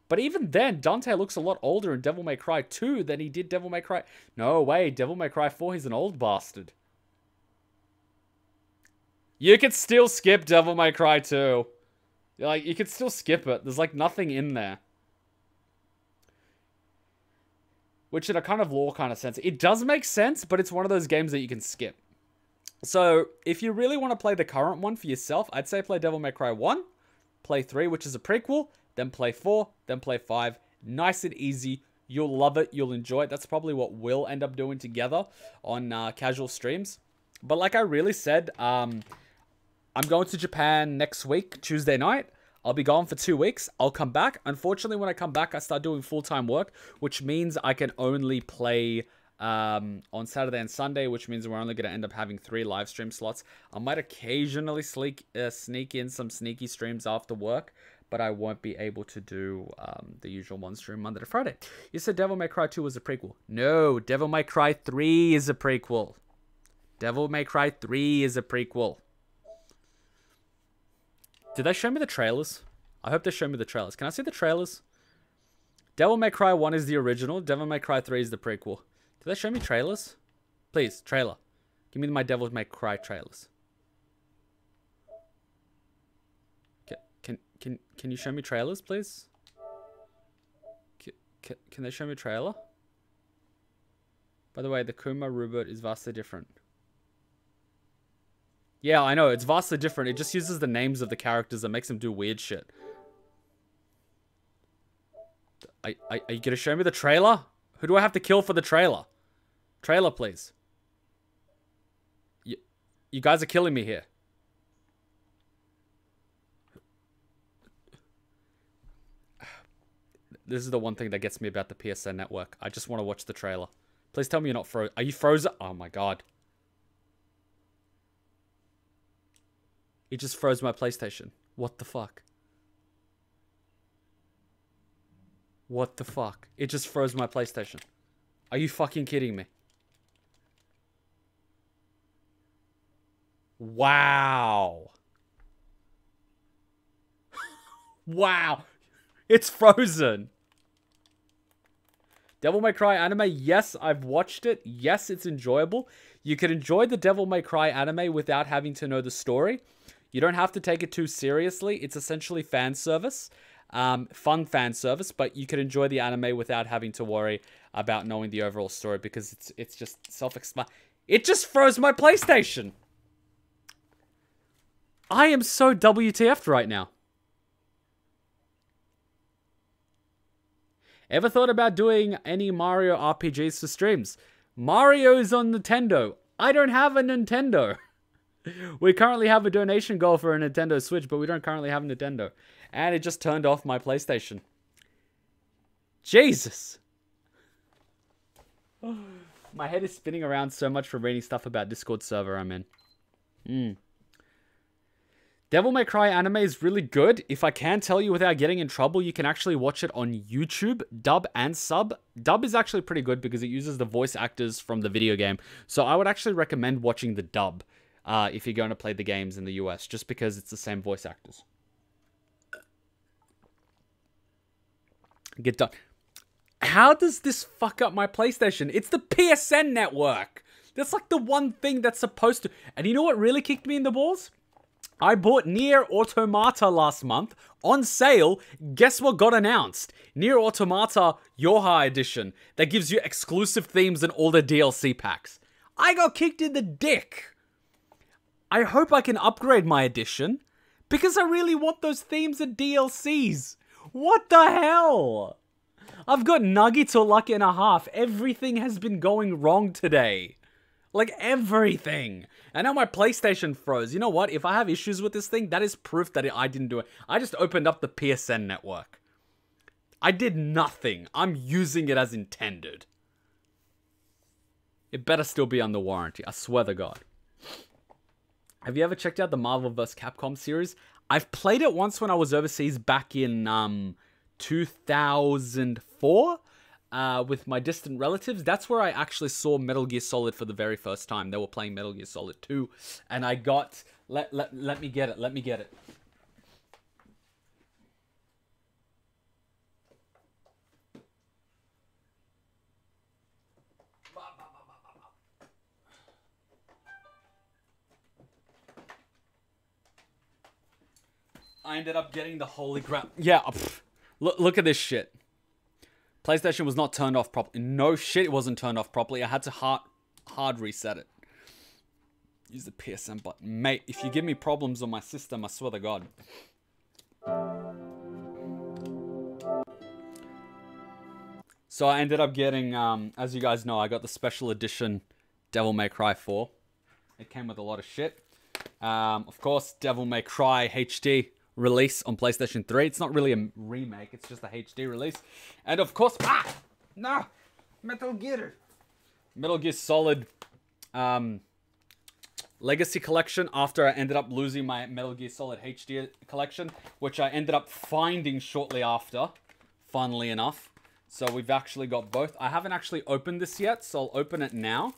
But even then, Dante looks a lot older in Devil May Cry 2 than he did Devil May Cry... No way, Devil May Cry 4, he's an old bastard. You could still skip Devil May Cry 2. Like, you could still skip it. There's, like, nothing in there. Which, in a kind of lore kind of sense, it does make sense, but it's one of those games that you can skip. So, if you really want to play the current one for yourself, I'd say play Devil May Cry 1, play 3, which is a prequel, then play 4, then play 5. Nice and easy. You'll love it. You'll enjoy it. That's probably what we'll end up doing together on casual streams. But like I really said, I'm going to Japan next week, Tuesday night. I'll be gone for 2 weeks. I'll come back. Unfortunately, when I come back, I start doing full-time work, which means I can only play on Saturday and Sunday, which means we're only going to end up having 3 live stream slots. I might occasionally sneak in some sneaky streams after work, but I won't be able to do the usual one stream Monday to Friday. You said Devil May Cry 2 was a prequel. No, Devil May Cry 3 is a prequel. Devil May Cry 3 is a prequel. Did they show me the trailers? I hope they show me the trailers. Can I see the trailers? Devil May Cry 1 is the original. Devil May Cry 3 is the prequel. Did they show me trailers? Please, trailer. Give me my Devil May Cry trailers. Can you show me trailers, please? Can they show me a trailer? By the way, the Kuma reboot is vastly different. Yeah, I know, it's vastly different. It just uses the names of the characters that makes them do weird shit. Are you gonna show me the trailer? Who do I have to kill for the trailer? Trailer, please. You guys are killing me here. This is the one thing that gets me about the PSN network. I just want to watch the trailer. Please tell me you're not frozen. Are you frozen? Oh my god. It just froze my PlayStation. What the fuck? What the fuck? It just froze my PlayStation. Are you fucking kidding me? Wow. Wow. It's frozen. Devil May Cry anime, yes, I've watched it. Yes, it's enjoyable. You can enjoy the Devil May Cry anime without having to know the story. You don't have to take it too seriously. It's essentially fan service. Fun fan service, but you can enjoy the anime without having to worry about knowing the overall story because it's just self-explanatory. It just froze my PlayStation. I am so WTF'd right now. Ever thought about doing any Mario RPGs for streams? Mario's on Nintendo. I don't have a Nintendo. We currently have a donation goal for a Nintendo Switch, but we don't currently have a Nintendo. And it just turned off my PlayStation. Jesus. My head is spinning around so much from reading stuff about Discord server I'm in. Devil May Cry anime is really good. If I can tell you without getting in trouble, you can actually watch it on YouTube, dub and sub. Dub is actually pretty good because it uses the voice actors from the video game. So I would actually recommend watching the dub if you're going to play the games in the US, just because it's the same voice actors. Get done. How does this fuck up my PlayStation? It's the PSN network. That's like the one thing that's supposed to... And you know what really kicked me in the balls? I bought Nier Automata last month on sale. Guess what got announced? Nier Automata Yoha Edition that gives you exclusive themes and all the DLC packs. I got kicked in the dick. I hope I can upgrade my edition because I really want those themes and DLCs. What the hell? I've got nuggets or luck and a half. Everything has been going wrong today. Like, everything. And now my PlayStation froze. You know what? If I have issues with this thing, that is proof that I didn't do it. I just opened up the PSN network. I did nothing. I'm using it as intended. It better still be under warranty. I swear to God. Have you ever checked out the Marvel vs. Capcom series? I've played it once when I was overseas back in 2004 with my distant relatives. That's where I actually saw Metal Gear Solid for the very first time. They were playing Metal Gear Solid 2. And I got... Let me get it. Let me get it. I ended up getting the holy crap. Yeah, look at this shit. PlayStation was not turned off properly. No shit, it wasn't turned off properly. I had to hard reset it. Use the PSN button. Mate, if you give me problems on my system, I swear to God. So I ended up getting, as you guys know, I got the special edition Devil May Cry 4. It came with a lot of shit. Of course, Devil May Cry HD release on PlayStation 3. It's not really a remake, it's just a HD release. And of course, Metal Gear Solid Legacy Collection, after I ended up losing my Metal Gear Solid HD collection, which I ended up finding shortly after, funnily enough. So we've actually got both. I haven't actually opened this yet, so I'll open it now.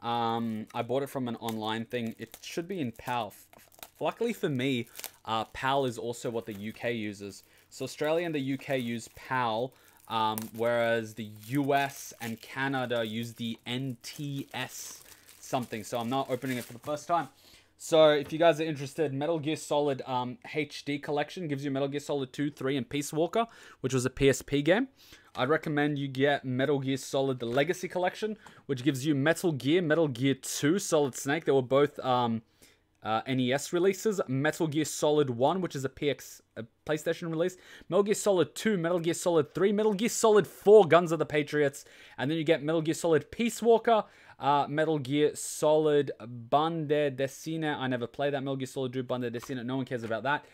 I bought it from an online thing. It should be in PAL. Luckily for me, PAL is also what the UK uses. So Australia and the UK use PAL, whereas the US and Canada use the NTS something. So I'm not opening it for the first time. So if you guys are interested, Metal Gear Solid HD Collection gives you Metal Gear Solid 2, 3, and Peace Walker, which was a PSP game. I'd recommend you get Metal Gear Solid the Legacy Collection, which gives you Metal Gear 2, Solid Snake. They were both NES releases. Metal Gear Solid 1, which is a PlayStation release. Metal Gear Solid 2, Metal Gear Solid 3, Metal Gear Solid 4, Guns of the Patriots. And then you get Metal Gear Solid Peace Walker, Metal Gear Solid Bande Desina. I never played that. Metal Gear Solid 2 Bande Desina. No one cares about that.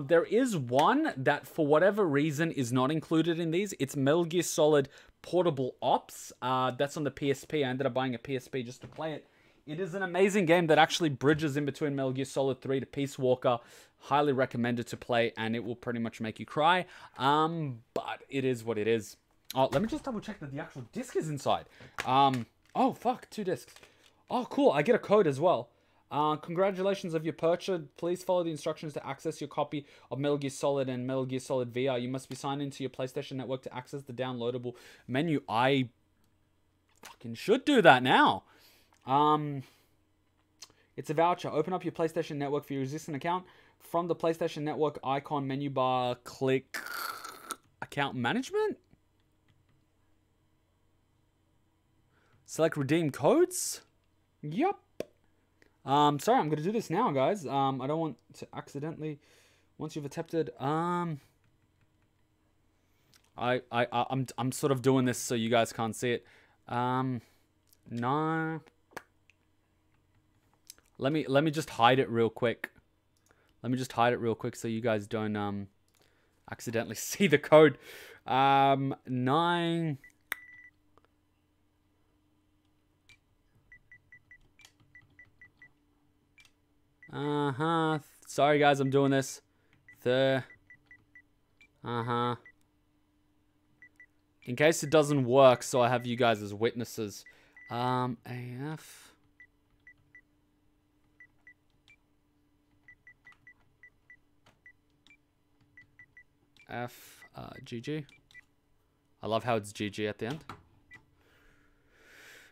There is one that, for whatever reason, is not included in these. It's Metal Gear Solid Portable Ops. That's on the PSP. I ended up buying a PSP just to play it. It is an amazing game that actually bridges in between Metal Gear Solid 3 to Peace Walker. Highly recommended to play, and it will pretty much make you cry. But it is what it is. Oh, let me just double check that the actual disc is inside. Oh, fuck, 2 discs. Oh, cool, I get a code as well. Congratulations of your purchase. Please follow the instructions to access your copy of Metal Gear Solid and Metal Gear Solid VR. You must be signed into your PlayStation Network to access the downloadable menu. I fucking should do that now. It's a voucher. Open up your PlayStation Network for your existing account. From the PlayStation Network icon menu bar, click Account Management. Select Redeem Codes. Yup. Sorry, I'm gonna do this now, guys. I don't want to accidentally. Once you've attempted, I'm sort of doing this so you guys can't see it. No. Let me just hide it real quick. Let me just hide it real quick so you guys don't accidentally see the code. 9. Sorry guys, I'm doing this. In case it doesn't work, so I have you guys as witnesses. AF. GG. I love how it's GG at the end.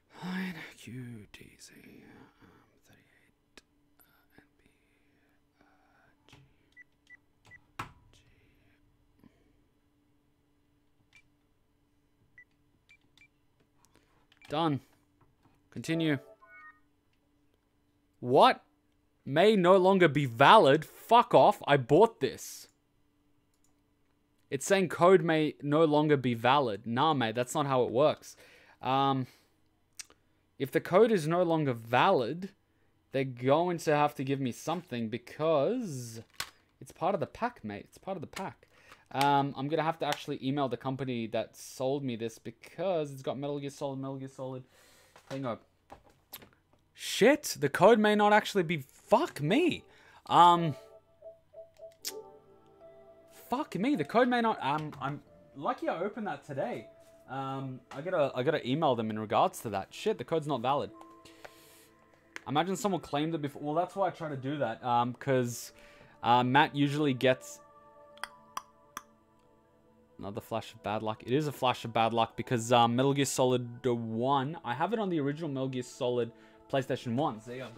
Fine. QDZ. 38. NB. G. Done. Continue. What? May no longer be valid. Fuck off. I bought this. It's saying code may no longer be valid. Nah, mate, that's not how it works. If the code is no longer valid, they're going to have to give me something because it's part of the pack, mate. It's part of the pack. I'm going to have to actually email the company that sold me this because it's got Metal Gear Solid. Hang on. Shit, the code may not actually be... Fuck me. Fuck me, the code may not... I'm lucky I opened that today. I gotta email them in regards to that. Shit, the code's not valid. Imagine someone claimed it before. Well, that's why I try to do that. Because Matt usually gets... Another flash of bad luck. It is a flash of bad luck because Metal Gear Solid 1... I have it on the original Metal Gear Solid PlayStation 1. See, I've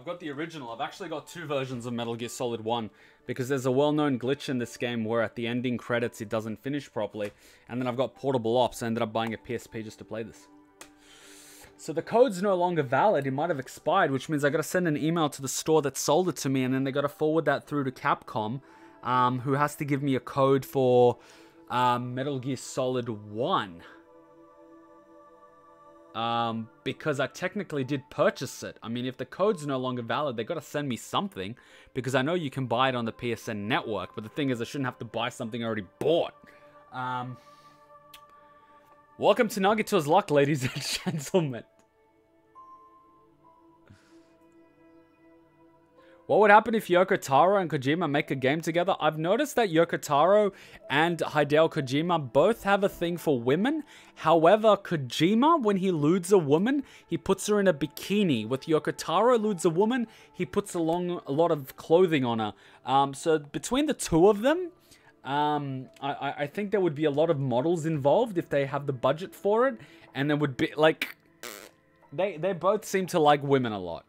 got the original. I've actually got 2 versions of Metal Gear Solid 1 because there's a well-known glitch in this game where at the ending credits it doesn't finish properly. And then I've got Portable Ops. I ended up buying a PSP just to play this. So the code's no longer valid. It might have expired, which means I got to send an email to the store that sold it to me, and then they got to forward that through to Capcom, who has to give me a code for Metal Gear Solid 1. Because I technically did purchase it. I mean, if the code's no longer valid, they got to send me something, because I know you can buy it on the PSN network, but the thing is, I shouldn't have to buy something I already bought. Welcome to Nagito's Luck, ladies and gentlemen. What would happen if Yoko Taro and Kojima make a game together? I've noticed that Yoko Taro and Hideo Kojima both have a thing for women. However, Kojima, when he lewds a woman, he puts her in a bikini. With Yoko Taro lewds a woman, he puts a lot of clothing on her. So between the two of them, I think there would be a lot of models involved if they have the budget for it. And there would be, like... They both seem to like women a lot.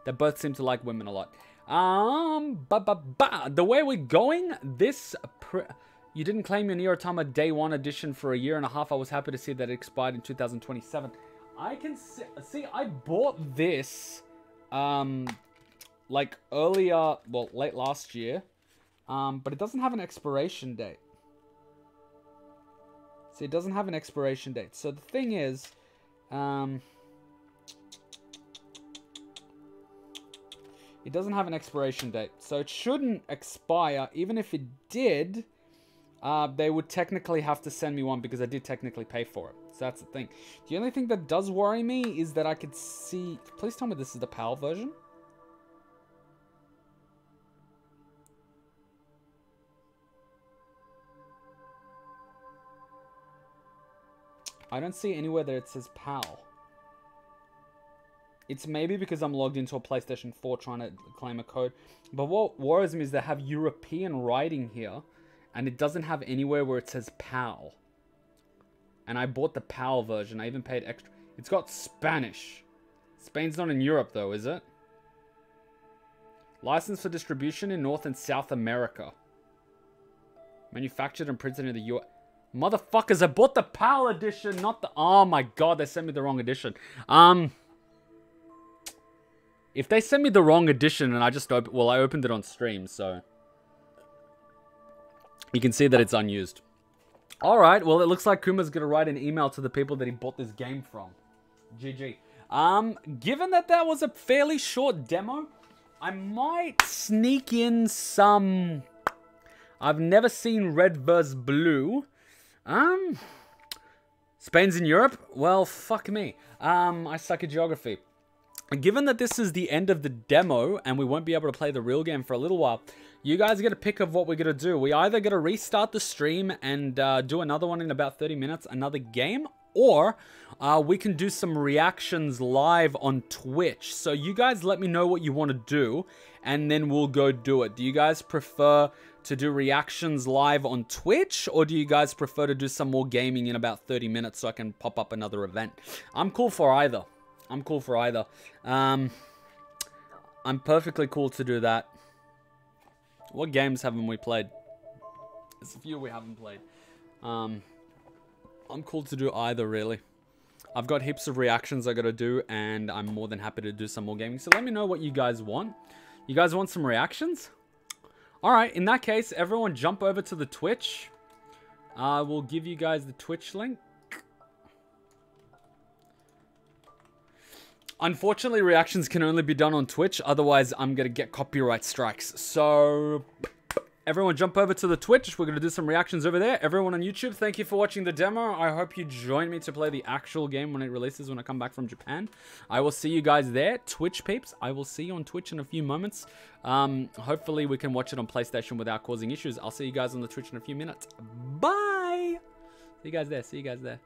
They both seem to like women a lot. The way we're going, this... You didn't claim your Nier Automata Day 1 edition for a year and a half. I was happy to see that it expired in 2027. I can see... I bought this, like, earlier... Well, late last year. But it doesn't have an expiration date. See, it doesn't have an expiration date. So the thing is... It doesn't have an expiration date, so it shouldn't expire. Even if it did, they would technically have to send me one because I did technically pay for it. So that's the thing. The only thing that does worry me is that I could see... Please tell me this is the PAL version. I don't see anywhere that it says PAL. It's maybe because I'm logged into a PlayStation 4 trying to claim a code. But what worries me is they have European writing here. And it doesn't have anywhere where it says PAL. And I bought the PAL version. I even paid extra. It's got Spanish. Spain's not in Europe though, is it? Licensed for distribution in North and South America. Manufactured and printed in the US. Motherfuckers, I bought the PAL edition, not the... Oh my god, they sent me the wrong edition. If they send me the wrong edition and I just open... Well, I opened it on stream, so... You can see that it's unused. Alright, well, it looks like Kuma's gonna write an email to the people that he bought this game from. GG. Given that that was a fairly short demo, I might sneak in some... I've never seen Red vs. Blue. Spain's in Europe? Well, fuck me. I suck at geography. Given that this is the end of the demo and we won't be able to play the real game for a little while, you guys get a pick of what we're going to do. We either going to restart the stream and do another one in about 30 minutes, another game, or we can do some reactions live on Twitch. So you guys let me know what you want to do, and then we'll go do it. Do you guys prefer to do reactions live on Twitch, or do you guys prefer to do some more gaming in about 30 minutes so I can pop up another event? I'm cool for either. I'm cool for either. I'm perfectly cool to do that. What games haven't we played? There's a few we haven't played. I'm cool to do either, really. I've got heaps of reactions I gotta do, and I'm more than happy to do some more gaming. So let me know what you guys want. You guys want some reactions? Alright, in that case, everyone jump over to the Twitch. We'll give you guys the Twitch link. Unfortunately, reactions can only be done on Twitch. Otherwise, I'm going to get copyright strikes. So, everyone jump over to the Twitch. We're going to do some reactions over there. Everyone on YouTube, thank you for watching the demo. I hope you join me to play the actual game when it releases, when I come back from Japan. I will see you guys there. Twitch peeps, I will see you on Twitch in a few moments. Hopefully, we can watch it on PlayStation without causing issues. I'll see you guys on the Twitch in a few minutes. Bye! See you guys there. See you guys there.